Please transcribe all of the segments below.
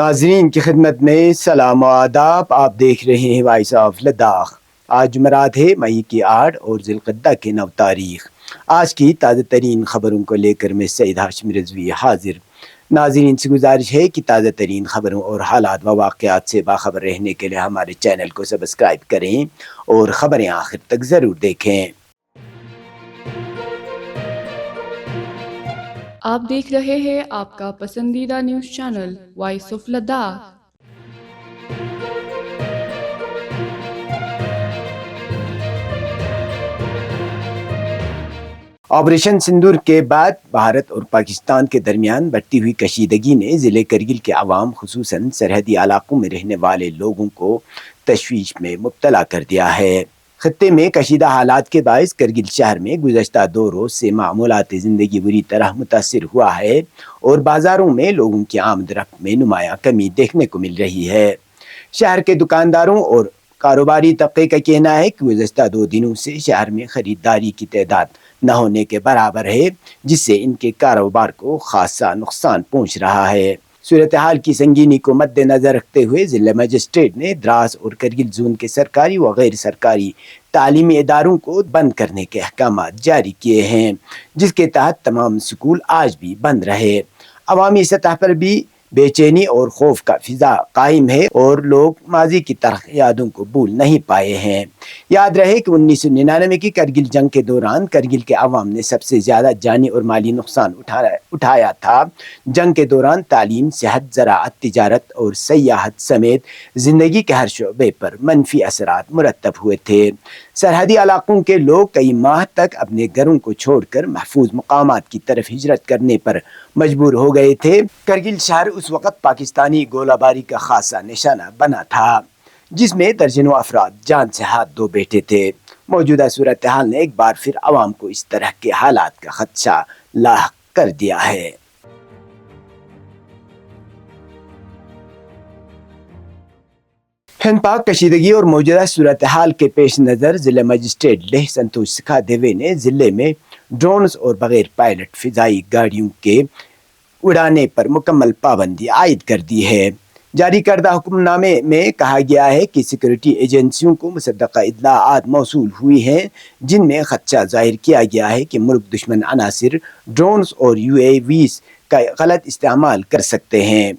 ناظرین کی خدمت میں سلام و آداب. آپ دیکھ رہے ہیں وائس آف لداخ. آج جمعرات ہے مئی کی 8 اور ذی القعدہ کی 9 تاریخ. آج کی تازہ ترین خبروں کو لے کر میں سعید ہاشم رضوی حاضر. ناظرین سے گزارش ہے کہ تازہ ترین خبروں اور حالات و واقعات سے باخبر رہنے کے لیے ہمارے چینل کو سبسکرائب کریں اور خبریں آخر تک ضرور دیکھیں. آپ دیکھ رہے ہیں آپ کا پسندیدہ news channel voice of Ladakh. Operation Sindoor کے بعد بھارت اور پاکستان کے درمیان بڑھتی ہوئی کشیدگی نے ضلع کرگل کے عوام خصوصاً سرحدی علاقوں میں رہنے والے لوگوں کو تشویش میں مبتلا کر دیا ہے. خطے میں کشیدہ حالات کے باعث کرگل شہر میں گزشتہ 2 روز سے معمولات زندگی بری طرح متاثر ہوا ہے اور بازاروں میں لوگوں کی آمد رفت میں نمایاں کمی دیکھنے کو مل رہی ہے. شہر کے دکانداروں اور کاروباری طبقے کا کہنا ہے کہ گزشتہ 2 دنوں سے شہر میں خریداری کی تعداد نہ ہونے کے برابر ہے، جس سے ان کے کاروبار کو خاصا نقصان پہنچ رہا ہے. صورتحال کی سنگینی کو مد نظر رکھتے ہوئے ضلع مجسٹریٹ نے دراس اور کرگل زون کے سرکاری و غیر سرکاری تعلیمی اداروں کو بند کرنے کے احکامات جاری کیے ہیں، جس کے تحت تمام اسکول آج بھی بند رہے. عوامی سطح پر بھی بے چینی اور خوف کا فضا قائم ہے اور لوگ ماضی کی تلخ یادوں کو بھول نہیں پائے ہیں. یاد رہے کہ 1999 کی کرگل جنگ کے دوران کرگل کے عوام نے سب سے زیادہ جانی اور مالی نقصان اٹھایا تھا. جنگ کے دوران تعلیم، صحت، زراعت، تجارت اور سیاحت سمیت زندگی کے ہر شعبے پر منفی اثرات مرتب ہوئے تھے. سرحدی علاقوں کے لوگ کئی ماہ تک اپنے گھروں کو چھوڑ کر محفوظ مقامات کی طرف ہجرت کرنے پر مجبور ہو گئے تھے. کرگل شہر اس وقت پاکستانی گولہ باری کا خاصا نشانہ بنا تھا، جس میں درجنوں افراد جان سے ہاتھ دھو بیٹھے تھے. موجودہ صورتحال نے ایک بار پھر عوام کو اس طرح کے حالات کا خدشہ لاحق کر دیا ہے. ہند پاک کشیدگی اور موجودہ صورتحال کے پیش نظر ضلع مجسٹریٹ لیہ سنتوش سکھا دیوے نے ضلع میں ڈرونز اور بغیر پائلٹ فضائی گاڑیوں کے اڑانے پر مکمل پابندی عائد کر دی ہے. جاری کردہ حکم نامے میں کہا گیا ہے کہ سیکورٹی ایجنسیوں کو مصدقہ اطلاعات موصول ہوئی ہیں جن میں خدشہ ظاہر کیا گیا ہے کہ ملک دشمن عناصر ڈرونز اور UAVs کا غلط استعمال کر سکتے ہیں.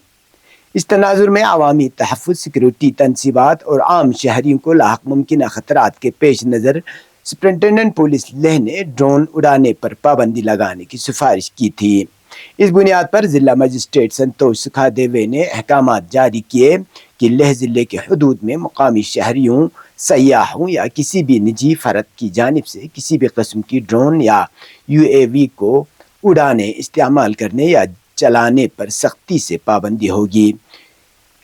اس تناظر میں عوامی تحفظ، سیکورٹی تنصیبات اور عام شہریوں کو لاحق ممکنہ خطرات کے پیش نظر سپرنٹنڈنٹ پولیس لیہ نے ڈرون اڑانے پر پابندی لگانے کی سفارش کی تھی. اس بنیاد پر ضلع مجسٹریٹ سنتوش سکھا دیوے نے احکامات جاری کیے کہ لیہ ضلع کے حدود میں مقامی شہریوں، سیاحوں یا کسی بھی نجی فرد کی جانب سے کسی بھی قسم کی ڈرون یا UAV کو اڑانے، استعمال کرنے یا چلانے پر سختی سے پابندی ہوگی.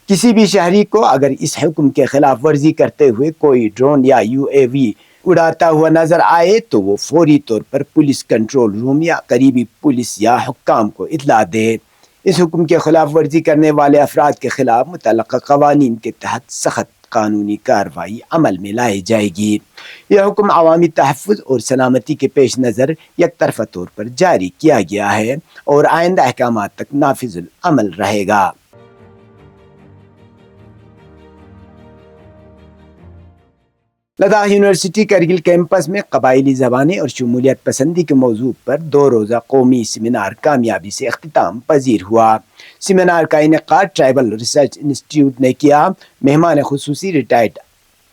کسی بھی شہری کو اگر اس حکم کے خلاف ورزی کرتے ہوئے کوئی ڈرون یا UAV اڑاتا ہوا نظر آئے تو وہ فوری طور پر پولیس کنٹرول روم یا قریبی پولیس یا حکام کو اطلاع دے. اس حکم کے خلاف ورزی کرنے والے افراد کے خلاف متعلقہ قوانین کے تحت سخت قانونی کارروائی عمل میں لائی جائے گی. یہ حکم عوامی تحفظ اور سلامتی کے پیش نظر یک طرفہ طور پر جاری کیا گیا ہے اور آئندہ احکامات تک نافذ العمل رہے گا. لداخ یونیورسٹی کرگل کیمپس میں قبائلی زبانیں اور شمولیت پسندی کے موضوع پر 2 روزہ قومی سیمینار کامیابی سے اختتام پذیر ہوا. سیمینار کا انعقاد ٹرائبل ریسرچ انسٹی ٹیوٹ نے کیا. مہمان خصوصی retired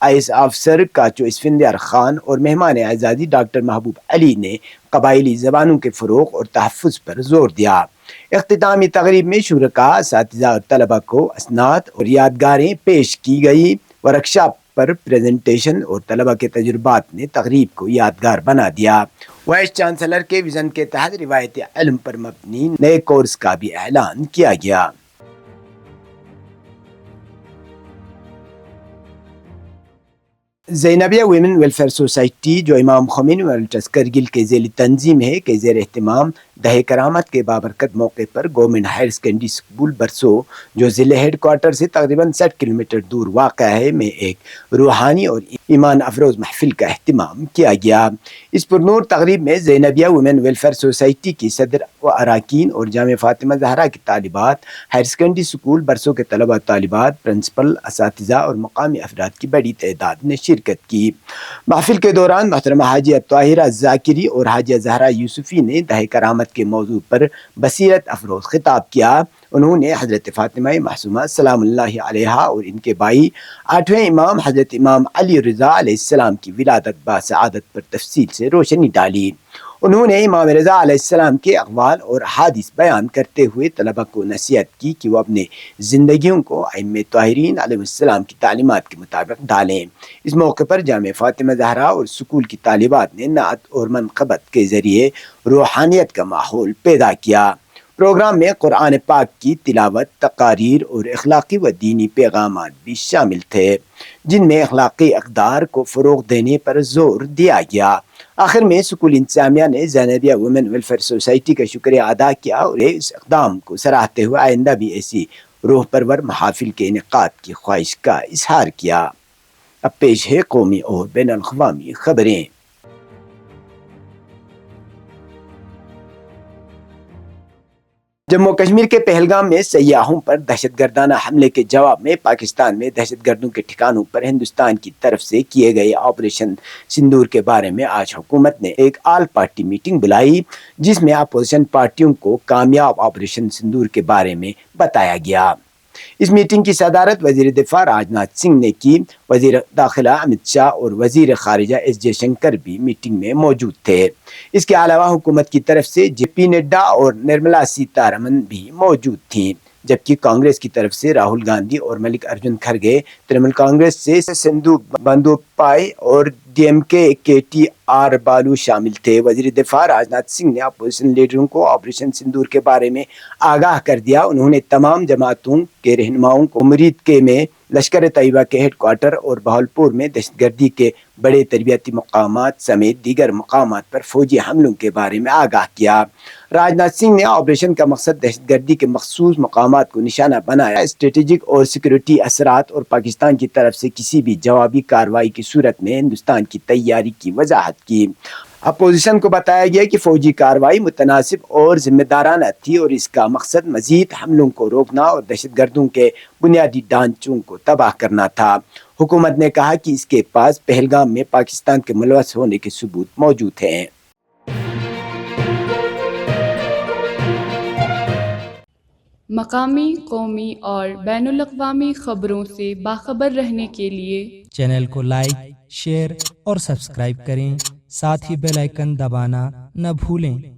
IAS officer Kachu Asfandyar Khan اور مہمان اعزازی ڈاکٹر محبوب علی نے قبائلی زبانوں کے فروغ اور تحفظ پر زور دیا. اختتامی تقریب میں شرکاء، اساتذہ اور طلباء کو اسناد اور یادگاریں پیش کی گئی. ورکشاپ پر پریزنٹیشن اور طلباء کے تجربات نے تقریب کو یادگار بنا دیا. وائس چانسلر کے وژن کے تحت روایتی علم پر مبنی نئے کورس کا بھی اعلان کیا گیا. زینبیہ ویمن ویلفیئر سوسائٹی جو امام خمینی میموریل ٹرسٹ کرگل کے ذیلی تنظیم ہے کے زیر اہتمام دہے کرامت کے بابرکت موقع پر گورنمنٹ ہائر سیکنڈری اسکول برسو جو ضلع ہیڈ کوارٹر سے تقریباً 60 کلومیٹر دور واقع ہے میں ایک روحانی اور ایمان افروز محفل کا اہتمام کیا گیا۔ اس پرنور تقریب میں زینبیہ ویمن ویلفیئر سوسائٹی کی صدر و اراکین اور جامعہ فاطمہ زہرا کی طالبات، ہائر سیکنڈری اسکول برسو کے طلبہ طالبات، پرنسپل، اساتذہ اور مقامی افراد کی بڑی تعداد نے شرکت کی۔ محفل کے دوران محترمہ حاجیہ طاہرہ ذاکری اور حاجیہ زہرا یوسفی نے دہے کرامت کے موضوع پر بصیرت افروز خطاب کیا۔ انہوں نے حضرت فاطمہ معصومہ سلام اللہ علیہا اور ان کے بھائی 8ویں امام حضرت امام علی رضا علیہ السلام کی ولادت باسعادت پر تفصیل سے روشنی ڈالی۔ انہوں نے امام رضا علیہ السلام کے اقوال اور حادث بیان کرتے ہوئے طلبہ کو نصیحت کی کہ وہ اپنے زندگیوں کو ائمہ طاہرین علیہ السلام کی تعلیمات کے مطابق ڈالیں۔ اس موقع پر جامعہ فاطمہ زہرا اور سکول کی طالبات نے نعت اور منقبت کے ذریعے روحانیت کا ماحول پیدا کیا۔ پروگرام میں قرآن پاک کی تلاوت، تقاریر اور اخلاقی و دینی پیغامات بھی شامل تھے، جن میں اخلاقی اقدار کو فروغ دینے پر زور دیا گیا۔ آخر میں اسکول انتظامیہ نے زینبیہ ویمن ویلفیئر سوسائٹی کا شکریہ ادا کیا اور اس اقدام کو سراہتے ہوئے آئندہ بھی ایسی روح پرور محافل کے انعقاد کی خواہش کا اظہار کیا۔ اب پیش ہے قومی اور بین الاقوامی خبریں۔ جموں کشمیر کے پہلگام میں سیاحوں پر دہشت گردانہ حملے کے جواب میں پاکستان میں دہشت گردوں کے ٹھکانوں پر ہندوستان کی طرف سے کیے گئے آپریشن سندور کے بارے میں آج حکومت نے ایک آل پارٹی میٹنگ بلائی، جس میں اپوزیشن پارٹیوں کو کامیاب آپریشن سندور کے بارے میں بتایا گیا۔ اس میٹنگ کی صدارت وزیر دفاع راجناتھ سنگھ نے کی۔ وزیر داخلہ امت شاہ اور وزیر خارجہ ایس جے شنکر بھی میٹنگ میں موجود تھے۔ اس کے علاوہ حکومت کی طرف سے جے پی نڈا اور نرملا سیتارمن بھی موجود تھیں، جبکہ کانگریس کی طرف سے راہل گاندھی اور ملک ارجن کھرگے، ترنمول کانگریس سے سندھو بندوپائے اور ڈی ایم کے ٹی آر بالو شامل تھے۔ وزیر دفاع راجناتھ سنگھ نے اپوزیشن لیڈروں کو آپریشن سندور کے بارے میں آگاہ کر دیا۔ انہوں نے تمام جماعتوں کے رہنماؤں کو امریدکے میں لشکر طیبہ کے ہیڈ کوارٹر اور بہاولپور میں دہشت گردی کے بڑے تربیتی مقامات سمیت دیگر مقامات پر فوجی حملوں کے بارے میں آگاہ کیا۔ راجناتھ سنگھ نے آپریشن کا مقصد دہشت گردی کے مخصوص مقامات کو نشانہ بنایا، اسٹریٹجک اور سیکورٹی اثرات اور پاکستان کی طرف سے کسی بھی جوابی کارروائی کی صورت میں ہندوستان کی تیاری کی وضاحت کی۔ اپوزیشن کو بتایا گیا کہ فوجی کارروائی متناسب اور ذمہ دارانہ تھی اور اس کا مقصد مزید حملوں کو روکنا اور دہشت گردوں کے بنیادی ڈھانچوں کو تباہ کرنا تھا۔ حکومت نے کہا کہ اس کے پاس پہلگام میں پاکستان کے ملوث ہونے کے ثبوت موجود ہیں۔ مقامی، قومی اور بین الاقوامی خبروں سے باخبر رہنے کے لیے چینل کو لائک، شیئر اور سبسکرائب کریں، ساتھ ہی بیل آئیکن دبانا نہ بھولیں۔